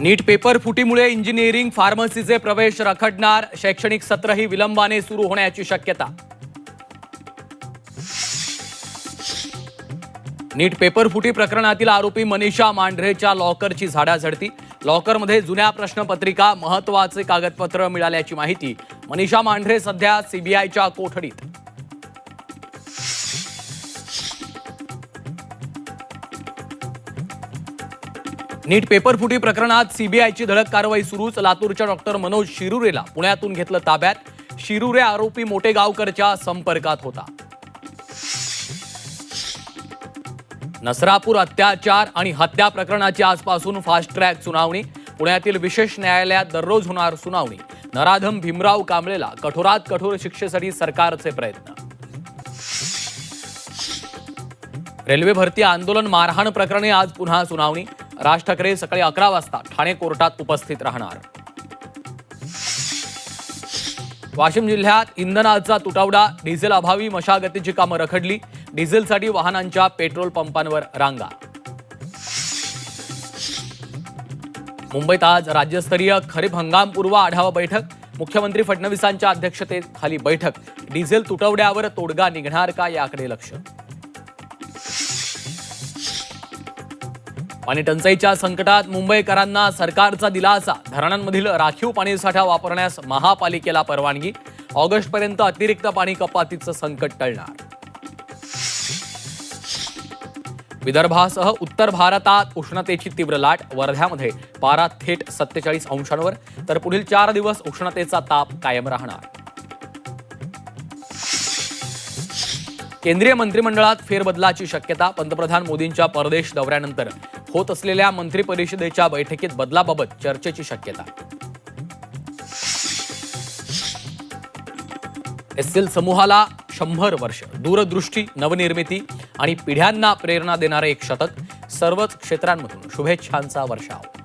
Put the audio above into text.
नीट paper फुटीमुळे engineering फार्मसीचे प्रवेश रखडणार, शैक्षणिक सत्रही विलंबाने सुरू होण्याची शक्यता. नीट पेपर फुटी प्रकरणातील आरोपी मनीषा मांढरेच्या लॉकरची झाडाझडती. लॉकरमध्ये जुन्या प्रश्नपत्रिका, महत्त्वाचे कागदपत्र मिळाल्याची माहिती. मनीषा मांढरे सध्या सीबीआयच्या कोठडीत. नीट पेपर फुटी प्रकरणात सीबीआयची धडक कारवाई सुरूच. लातूरच्या डॉक्टर मनोज शिरुरेला पुण्यातून घेतलं ताब्यात. शिरुरे आरोपी मोटेगावकरच्या संपर्कात होता. नसरापूर अत्याचार आणि हत्या प्रकरणाची आजपासून फास्ट ट्रॅक सुनावणी. पुण्यातील विशेष न्यायालयात दररोज होणार सुनावणी. नराधम भीमराव कांबळेला कठोरात कठोर शिक्षेसाठी सरकारचे प्रयत्न. रेल्वे भरती आंदोलन मारहाण प्रकरणी आज पुन्हा सुनावणी. राज ठाकरे सकाळी 11 वाजता ठाणे कोर्टात उपस्थित राहणार. वाशिम जिल्ह्यात इंधनाचा तुटवडा, डिझेल अभावी मशागतीची कामं रखडली. डिझेलसाठी वाहनांच्या पेट्रोल पंपांवर रांगा. मुंबईत आज राज्यस्तरीय खरीप हंगामपूर्व आढावा बैठक. मुख्यमंत्री फडणवीसांच्या अध्यक्षतेखाली बैठक. डिझेल तुटवड्यावर तोडगा निघणार का याकडे लक्ष. पाणी टंचाईच्या संकटात मुंबईकरांना सरकारचा दिलासा. धरणांमधील राखीव पाणीसाठा वापरण्यास महापालिकेला परवानगी. ऑगस्टपर्यंत अतिरिक्त पाणी कपातीचं संकट टळणार. विदर्भासह उत्तर भारतात उष्णतेची तीव्र लाट. वर्ध्यामध्ये पारा थेट 47 अंशांवर, तर पुढील 4 दिवस उष्णतेचा ताप कायम राहणार. केंद्रीय मंत्रिमंडळात फेरबदलाची शक्यता. पंतप्रधान मोदींच्या परदेश दौऱ्यानंतर होत असलेल्या मंत्रिपरिषदेच्या बैठकीत बदलाबाबत चर्चेची शक्यता. एसएल समूहाला 100 वर्ष. दूरदृष्टी, नवनिर्मिती आणि पिढ्यांना प्रेरणा देणारे एक शतक. सर्वच क्षेत्रांमधून शुभेच्छांचा वर्षाव.